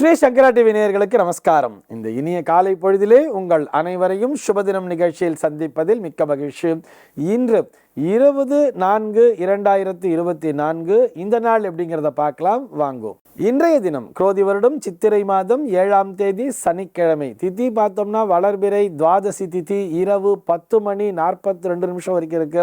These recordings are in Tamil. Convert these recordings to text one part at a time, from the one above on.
ஸ்ரீ சங்கரா டிவி நேயர்களுக்கு நமஸ்காரம். இந்த இனிய காலை பொழுதிலே உங்கள் அனைவரையும் சுபதினம் நிகழ்ச்சியில் சந்திப்பதில் மிக்க மகிழ்ச்சி. இன்று 20/4/2024 இந்த நாள் எப்படிங்கிறத பார்க்கலாம் வாங்குவோம். இன்றைய தினம் குரோதி வருடம் சித்திரை மாதம் 7ஆம் தேதி சனிக்கிழமை. திதி பார்த்தோம்னா வளர்பிறை துவாதசி திதி இரவு 10:42 வரைக்கும் இருக்கு.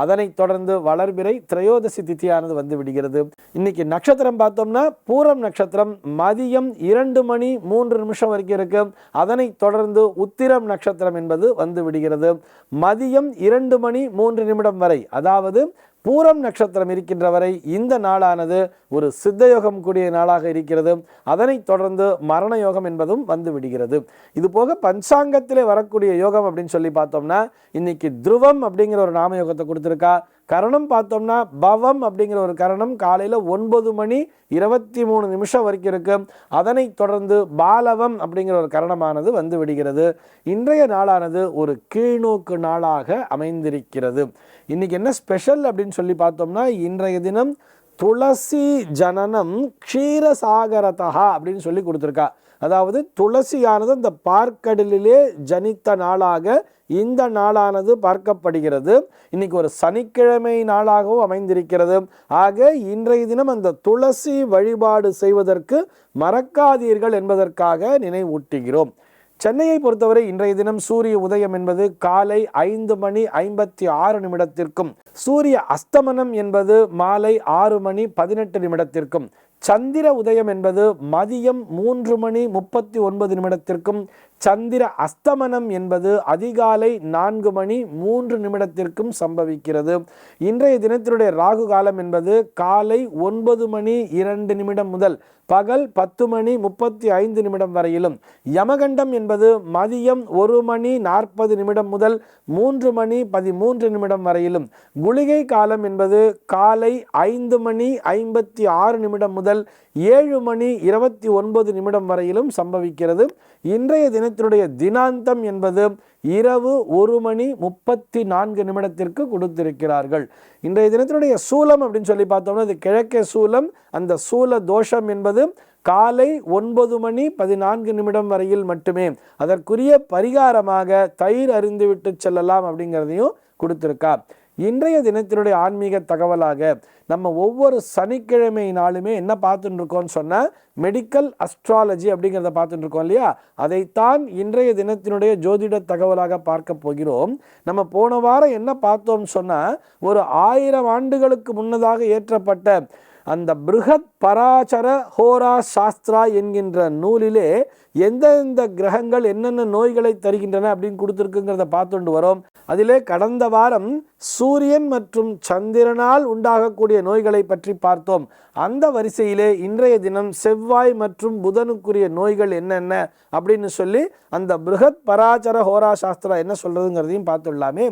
அதனைத் தொடர்ந்து வளர்பிறை திரையோதசி திதியானது வந்து விடுகிறது. இன்னைக்கு நட்சத்திரம் பார்த்தோம்னா பூரம் நட்சத்திரம் மதியம் 2:03 வரைக்கும் இருக்கு. அதனைத் தொடர்ந்து உத்திரம் நட்சத்திரம் என்பது வந்து விடுகிறது. மதியம் 2:03 வரை, அதாவது பூரம் நட்சத்திரம் இருக்கின்ற வரை இந்த நாளானது ஒரு சித்தயோகம் கூடிய நாளாக இருக்கிறது. அதனைத் தொடர்ந்து மரண யோகம் என்பதும் வந்து விடுகிறது. இது போக பஞ்சாங்கத்திலே வரக்கூடிய யோகம் அப்படின்னு சொல்லி பார்த்தோம்னா இன்னைக்கு துருவம் அப்படிங்கிற ஒரு நாம யோகத்தை கொடுத்துருக்கா. கரணம் பார்த்தோம்னா பவம் அப்படிங்கிற ஒரு கரணம் காலையில் 9:23 வரைக்கும் இருக்கு. அதனைத் தொடர்ந்து பாலவம் அப்படிங்கிற ஒரு கரணமானது வந்து விடுகிறது. இன்றைய நாளானது ஒரு கீழ்நோக்கு நாளாக அமைந்திருக்கிறது. இன்னைக்கு என்ன ஸ்பெஷல் அப்படின்னு சொல்லி பார்த்தோம்னா இன்றைய தினம் துளசி ஜனனம் க்ஷீரசாகரதா அப்படின்னு சொல்லி கொடுத்துருக்கா. அதாவது துளசியானது இந்த பார்க்கடலிலே ஜனித்த நாளாக இந்த நாளானது பார்க்கப்படுகிறது. இன்னைக்கு ஒரு சனிக்கிழமை நாளாகவும் அமைந்திருக்கிறது. ஆக இன்றைய தினம் அந்த துளசி வழிபாடு செய்வதற்கு மறக்காதீர்கள் என்பதற்காக நினைவூட்டுகிறோம். சென்னையை பொறுத்தவரை இன்றைய தினம் சூரிய உதயம் என்பது காலை 5:56 சூரிய அஸ்தமனம் என்பது மாலை 6:18 சந்திர உதயம் என்பது மதியம் 3:39 சந்திர அஸ்தமனம் என்பது அதிகாலை 4:03 சம்பவிக்கிறது. இன்றைய தினத்தினுடைய ராகு காலம் என்பது காலை 9:02 முதல் பகல் 10:35 வரையிலும், யமகண்டம் என்பது மதியம் 1:40 முதல் 3:13 வரையிலும், குளிகை காலம் என்பது காலை 5:56 முதல் 7:29 வரையிலும் சம்பவிக்கிறது. இன்றைய தினத்தினுடைய தினாந்தம் என்பது இரவு 1:34 கொடுத்திருக்கிறார்கள். இன்றைய தினத்தினுடைய சூலம் அப்படின்னு சொல்லி பார்த்தோம்னா இது கிழக்கே சூலம். அந்த சூல தோஷம் என்பது காலை 9:14 வரையில் மட்டுமே. அதற்குரிய பரிகாரமாக தயிர் அருந்திவிட்டு செல்லலாம் அப்படிங்கிறதையும் கொடுத்திருக்கா. இன்றைய தினத்தினுடைய ஆன்மீக தகவலாக நம்ம ஒவ்வொரு சனிக்கிழமை நாளுமே என்ன பார்த்துட்டு இருக்கோம்னு சொன்னால் மெடிக்கல் அஸ்ட்ராலஜி அப்படிங்கிறத பார்த்துட்டு இருக்கோம் இல்லையா. அதைத்தான் இன்றைய தினத்தினுடைய ஜோதிட தகவலாக பார்க்க போகிறோம். நம்ம போன வாரம் என்ன பார்த்தோம்னு சொன்னால் ஒரு 1000 ஆண்டுகளுக்கு முன்னதாக ஏற்றப்பட்ட அந்த பிருகத் பராசர ஹோரா சாஸ்திரா என்கின்ற நூலிலே எந்தெந்த கிரகங்கள் என்னென்ன நோய்களை தருகின்றன அப்படின்னு கொடுத்துருக்குங்கிறத பார்த்துட்டு வரோம். அதிலே கடந்த வாரம் சூரியன் மற்றும் சந்திரனால் உண்டாகக்கூடிய நோய்களை பற்றி பார்த்தோம். அந்த வரிசையிலே இன்றைய தினம் செவ்வாய் மற்றும் புதனுக்குரிய நோய்கள் என்னென்ன அப்படின்னு சொல்லி அந்த பிருகத் பராசர ஹோரா சாஸ்திரா என்ன சொல்றதுங்கிறதையும் பார்த்துடலாமே.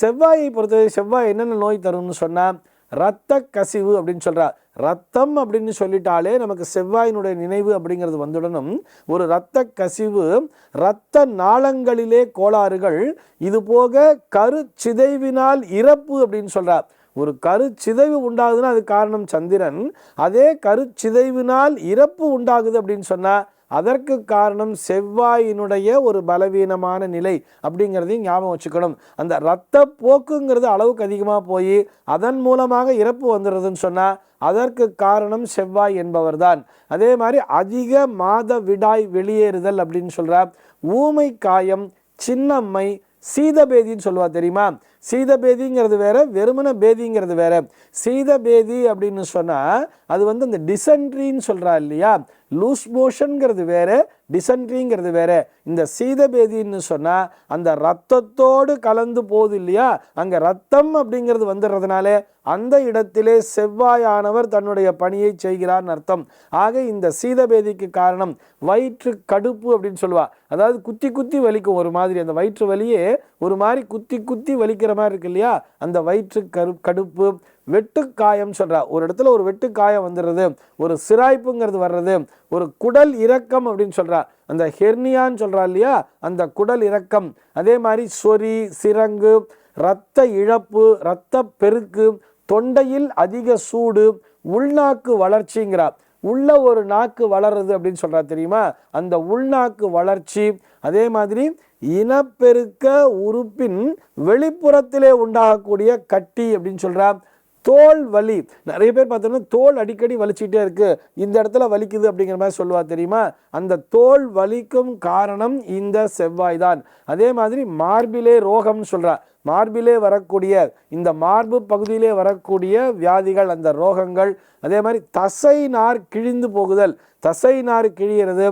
செவ்வாயை பொறுத்தவரை செவ்வாய் என்னென்ன நோய் தரும்னு சொன்னால் இரத்த கசிவு அப்படின்னு சொல்றா. ரத்தம் அப்படின்னு சொல்லிட்டாலே நமக்கு செவ்வாயினுடைய நினைவு அப்படிங்கிறது வந்துடணும். ஒரு இரத்த கசிவு, இரத்த நாளங்களிலே கோளாறுகள், இது போக கரு சிதைவினால் இறப்பு அப்படின்னு சொல்றார். ஒரு கரு சிதைவு உண்டாகுதுன்னா அது காரணம் சந்திரன். அதே கரு சிதைவினால் இறப்பு உண்டாகுது அப்படின்னு சொன்னா அதற்கு காரணம் செவ்வாயினுடைய ஒரு பலவீனமான நிலை அப்படிங்கிறதையும் ஞாபகம் வச்சுக்கணும். அந்த இரத்த போக்குங்கிறது அளவுக்கு அதிகமாக போய் அதன் மூலமாக இறப்பு வந்துடுறதுன்னு சொன்னால் அதற்கு காரணம் செவ்வாய் என்பவர் தான். அதே மாதிரி அதிக மாத விடாய் வெளியேறுதல் அப்படின்னு சொல்கிறார். ஊமை காயம், சின்னம்மை, சீதபேதின்னு சொல்லுவா தெரியுமா. சீதபேதிங்கிறது வேற, வெறுமன பேதிங்கிறது வேற. சீதபேதி அப்படின்னு சொன்னால் அது வந்து அந்த டிசென்ட்ரின்னு சொல்கிறா இல்லையா. லூஸ் மோஷன்கிறது வேற, டிசென்ட்ரிங்கிறது வேற. இந்த சீதபேதின்னு சொன்னால் அந்த ரத்தத்தோடு கலந்து போகுது இல்லையா, அங்கே ரத்தம் அப்படிங்கிறது வந்துடுறதுனால அந்த இடத்திலே செவ்வாயானவர் தன்னுடைய பணியை செய்கிறார்னு அர்த்தம். ஆக இந்த சீதபேதிக்கு காரணம் வயிற்று கடுப்பு அப்படின்னு சொல்லுவா. அதாவது குத்தி குத்தி வலிக்கும் ஒரு மாதிரி, அந்த வயிற்று வலியே ஒரு மாதிரி குத்தி குத்தி வலிக்கிற மாதிரி இருக்கு இல்லையா, அந்த வயிற்று கடுப்பு. வெட்டுக்காயம் சொல்றா. ஒரு இடத்துல ஒரு வெட்டுக்காயம் வந்துடுறது, ஒரு சிராய்ப்புங்கிறது வர்றது, ஒரு குடல் இறக்கம் அப்படின்னு சொல்றா. அந்த ஹெர்னியான்னு சொல்றா இல்லையா, அந்த குடல் இறக்கம். அதே மாதிரி சொறி, சிரங்கு, இரத்த இழப்பு, இரத்த பெருக்கு, தொண்டையில் அதிக சூடு, உள்நாக்கு வளர்ச்சிங்கிறா. உள்ள ஒரு நாக்கு வளருது அப்படின்னு சொல்றா தெரியுமா, அந்த உள்நாக்கு வளர்ச்சி. அதே மாதிரி இனப்பெருக்க உறுப்பின் வெளிப்புறத்திலே உண்டாகக்கூடிய கட்டி அப்படின்னு சொல்றா. தோல் வலி, நிறைய பேர் பார்த்தோம்னா தோல் அடிக்கடி வலிச்சுக்கிட்டே இருக்கு, இந்த இடத்துல வலிக்குது அப்படிங்கிற மாதிரி சொல்லுவா தெரியுமா, அந்த தோல் வலிக்கும் காரணம் இந்த செவ்வாய் தான். அதே மாதிரி மார்பிலே ரோகம்னு சொல்றா, மார்பிலே வரக்கூடிய இந்த மார்பு பகுதியிலே வரக்கூடிய வியாதிகள், அந்த ரோகங்கள். அதே மாதிரி தசை நார் கிழிந்து போகுதல், தசை நார் கிழிகிறது,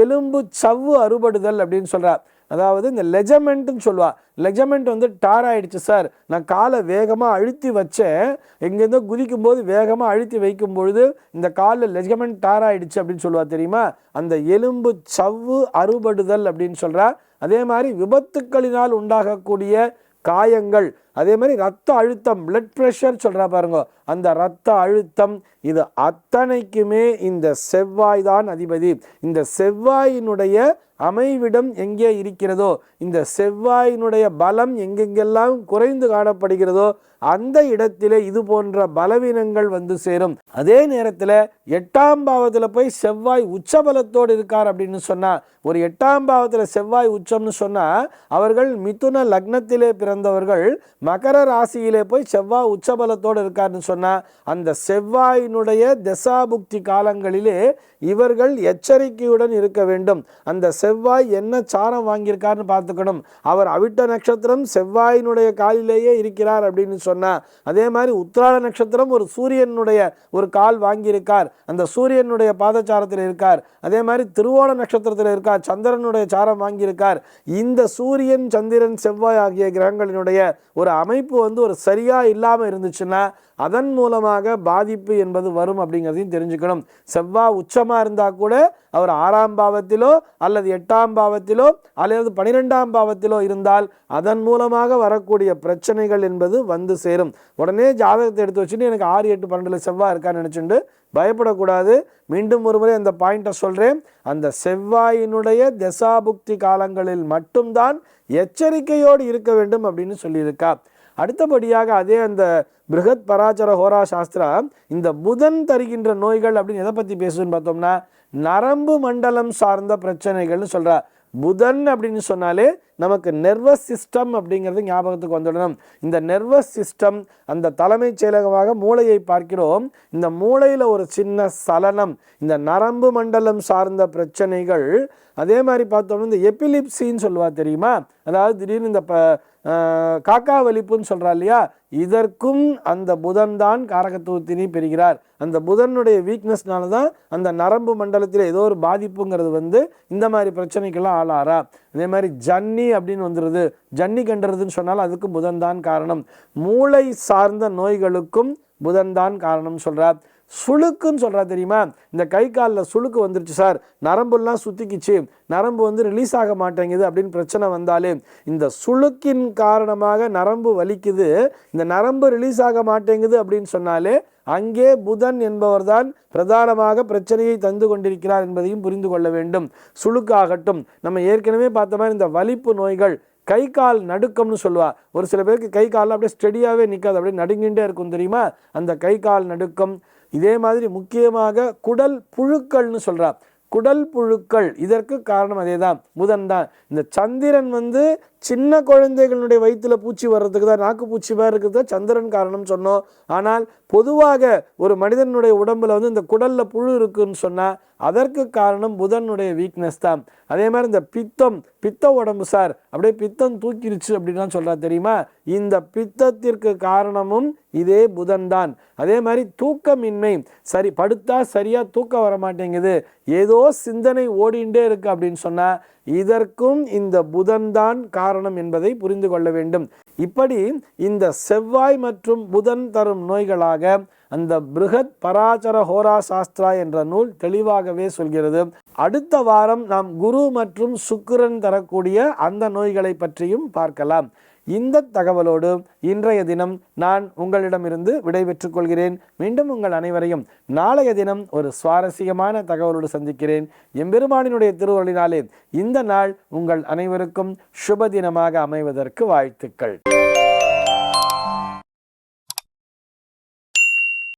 எலும்பு சவ்வு அறுபடுதல் அப்படின்னு சொல்றா. அதாவது இந்த லெஜமெண்ட்னு சொல்லுவா, லெஜமெண்ட் வந்து டார் ஆயிடுச்சு சார், நான் காலை வேகமாக அழுத்தி வச்சேன், எங்கேருந்தோ குதிக்கும் போது வேகமாக அழுத்தி வைக்கும் பொழுது இந்த காலில் லெஜமெண்ட் டார் ஆயிடுச்சு அப்படின்னு சொல்லுவா தெரியுமா, அந்த எலும்பு சவ்வு அறுபடுதல் அப்படின்னு சொல்றா. அதே மாதிரி விபத்துக்களினால் உண்டாகக்கூடிய காயங்கள், அதே மாதிரி ரத்த அழுத்தம், பிளட் ப்ரெஷர் சொல்றா பாருங்க, அந்த ரத்த அழுத்தம், இது அத்தனைக்குமே இந்த செவ்வாய் தான் அதிபதி. இந்த செவ்வாயினுடைய அமைவிடம் எங்கே இருக்கிறதோ, இந்த செவ்வாயினுடைய பலம் எங்கெங்கெல்லாம் குறைந்து காணப்படுகிறதோ அந்த இடத்திலே இது போன்ற பலவீனங்கள் வந்து சேரும். அதே நேரத்தில் 8ஆம் பாவத்தில் போய் செவ்வாய் உச்சபலத்தோடு இருக்கார் அப்படின்னு சொன்னா, ஒரு 8ஆம் பாவத்தில் செவ்வாய் உச்சம்னு சொன்னா அவர்கள் மிதுன லக்னத்திலே பிறந்தவர்கள், மகர ராசியிலே போய் செவ்வாய் உச்சபலத்தோடு இருக்காருன்னு சொன்னா அந்த செவ்வாயினுடைய தசாபுக்தி காலங்களிலே இவர்கள் எச்சரிக்கையுடன் இருக்க வேண்டும். அந்த செவ்வாய் என்ன சாரம் வாங்கியிருக்காருன்னு பார்த்துக்கணும். அவர் அவிட்ட நட்சத்திரம் செவ்வாயினுடைய காலிலேயே இருக்கிறார் அப்படின்னு சொன்னா, அதே மாதிரி உத்திராட நட்சத்திரம் ஒரு சூரியனுடைய ஒரு கால் வாங்கியிருக்கார், அந்த சூரியனுடைய பாதச்சாரத்தில் இருக்கார். அதே மாதிரி திருவோண நட்சத்திரத்தில் இருக்கார், சந்திரனுடைய சாரம் வாங்கியிருக்கார். இந்த சூரியன் சந்திரன் செவ்வாய் ஆகிய கிரகங்களினுடைய ஒரு அமைப்பு வந்து ஒரு சரியா இல்லாமல் இருந்துச்சுன்னா அதன் மூலமாக பாதிப்பு என்பது வரும் அப்படிங்கிறதையும் தெரிஞ்சுக்கணும். செவ்வாய் உச்சமாக இருந்தால் கூட அவர் 6ஆம் பாவத்திலோ அல்லது 8ஆம் பாவத்திலோ அல்லது 12ஆம் பாவத்திலோ இருந்தால் அதன் மூலமாக வரக்கூடிய பிரச்சனைகள் என்பது வந்து சேரும். உடனே ஜாதகத்தை எடுத்து வச்சுட்டு எனக்கு 6, 8, 12 செவ்வாய் இருக்கான்னு நினச்சிட்டு பயப்படக்கூடாது. மீண்டும் ஒரு முறை அந்த பாயிண்ட்டை சொல்கிறேன், அந்த செவ்வாயினுடைய தசாபுக்தி காலங்களில் மட்டும்தான் எச்சரிக்கையோடு இருக்க வேண்டும் அப்படின்னு சொல்லியிருக்கா. அடுத்தபடியாக அதே அந்த பிருகத் பராச்சர ஹோரா சாஸ்திரா இந்த புதன் தருகின்ற நோய்கள் அப்படின்னு எதை பற்றி பேசுன்னு பார்த்தோம்னா நரம்பு மண்டலம் சார்ந்த பிரச்சனைகள்னு சொல்கிறா. புதன் அப்படின்னு சொன்னாலே நமக்கு நெர்வஸ் சிஸ்டம் அப்படிங்கிறது ஞாபகத்துக்கு வந்துடணும். இந்த நெர்வஸ் சிஸ்டம், அந்த தலைமைச் செயலகமாக மூளையை பார்க்கிறோம். இந்த மூளையில் ஒரு சின்ன சலனம், இந்த நரம்பு மண்டலம் சார்ந்த பிரச்சனைகள். அதே மாதிரி பார்த்தோம்னா இந்த எபிலிப்சின்னு சொல்லுவா தெரியுமா, அதாவது திடீர்னு இந்த காக்கா வலிப்புன்னு சொல்கிறா இல்லையா, இதற்கும் அந்த புதன் தான் காரகத்துவத்தினை பெறுகிறார். அந்த புதனுடைய வீக்னஸ்னால தான் அந்த நரம்பு மண்டலத்தில் ஏதோ ஒரு பாதிப்புங்கிறது வந்து இந்த மாதிரி பிரச்சனைக்கெல்லாம் ஆளாரா. அதே மாதிரி ஜன்னி அப்படின்னு வந்துடுது, ஜன்னி கண்டுறதுன்னு சொன்னாலும் அதுக்கும் புதன் தான் காரணம். மூளை சார்ந்த நோய்களுக்கும் புதன் தான் காரணம் சொல்கிறார். சுளுக்குன்னு சொல்கிறா தெரியுமா, இந்த கை காலில் சுளுக்கு வந்துருச்சு சார், நரம்புலாம் சுற்றிக்கிச்சு, நரம்பு வந்து ரிலீஸ் ஆக மாட்டேங்குது அப்படின்னு பிரச்சனை வந்தாலே இந்த சுளுக்கின் காரணமாக நரம்பு வலிக்குது, இந்த நரம்பு ரிலீஸ் ஆக மாட்டேங்குது அப்படின்னு சொன்னாலே அங்கே புதன் என்பவர் தான் பிரதானமாக பிரச்சனையை தந்து கொண்டிருக்கிறார் என்பதையும் புரிந்து கொள்ள வேண்டும். சுளுக்காகட்டும், நம்ம ஏற்கனவே பார்த்த மாதிரி இந்த வலிப்பு நோய்கள், கை கால் நடுக்கம்னு சொல்லுவா. ஒரு சில பேருக்கு கை காலில் அப்படியே ஸ்டெடியாகவே நிற்காது, அப்படியே நடுங்கிட்டே இருக்கும் தெரியுமா, அந்த கை கால் நடுக்கம். இதே மாதிரி முக்கியமாக குடல் புழுக்கள்னு சொல்கிறா. குடல் புழுக்கள் இதற்கு காரணம் அதே தான், புதன் தான். இந்த சந்திரன் வந்து சின்ன குழந்தைகளுடைய வயிற்றில் பூச்சி வர்றதுக்கு தான், நாக்கு பூச்சி மாதிரி இருக்கிறது தான் சந்திரன் காரணம் சொன்னோம். ஆனால் பொதுவாக ஒரு மனிதனுடைய உடம்புல வந்து இந்த குடலில் புழு இருக்குன்னு சொன்னால் அதற்கு காரணம் புதனுடைய வீக்னஸ் தான். அதே மாதிரி இந்த பித்த உடம்பு சார், அப்படியே பித்தம் தூக்கிருச்சு அப்படின்லாம் சொல்கிறா தெரியுமா, இந்த பித்தத்திற்கு காரணமும் இதே புதன் தான். அதே மாதிரி தூக்கமின்மை, சரி படுத்தா சரியாக தூக்கம் வர மாட்டேங்குது, ஏதோ சிந்தனை ஓடிண்டே இருக்கு அப்படின்னு சொன்னால் இதற்கும் இந்த புதன் தான் காரணம் என்பதை புரிந்து கொள்ள வேண்டும். இப்படி இந்த செவ்வாய் மற்றும் புதன் தரும் நோய்களாக அந்த பிருகத் பராச்சர ஹோரா சாஸ்திரா என்ற நூல் தெளிவாகவே சொல்கிறது. அடுத்த வாரம் நாம் குரு மற்றும் சுக்கிரன் தரக்கூடிய அந்த நோய்களை பற்றியும் பார்க்கலாம். இந்த தகவலோடு இன்றைய தினம் நான் உங்களிடமிருந்து விடைபெற்றுக் கொள்கிறேன். மீண்டும் உங்கள் அனைவரையும் நாளைய தினம் ஒரு சுவாரஸ்யமான தகவலோடு சந்திக்கிறேன். எம்பெருமானினுடைய திருவருளினாலே இந்த நாள் உங்கள் அனைவருக்கும் சுப தினமாக அமைவதற்கு வாழ்த்துக்கள்.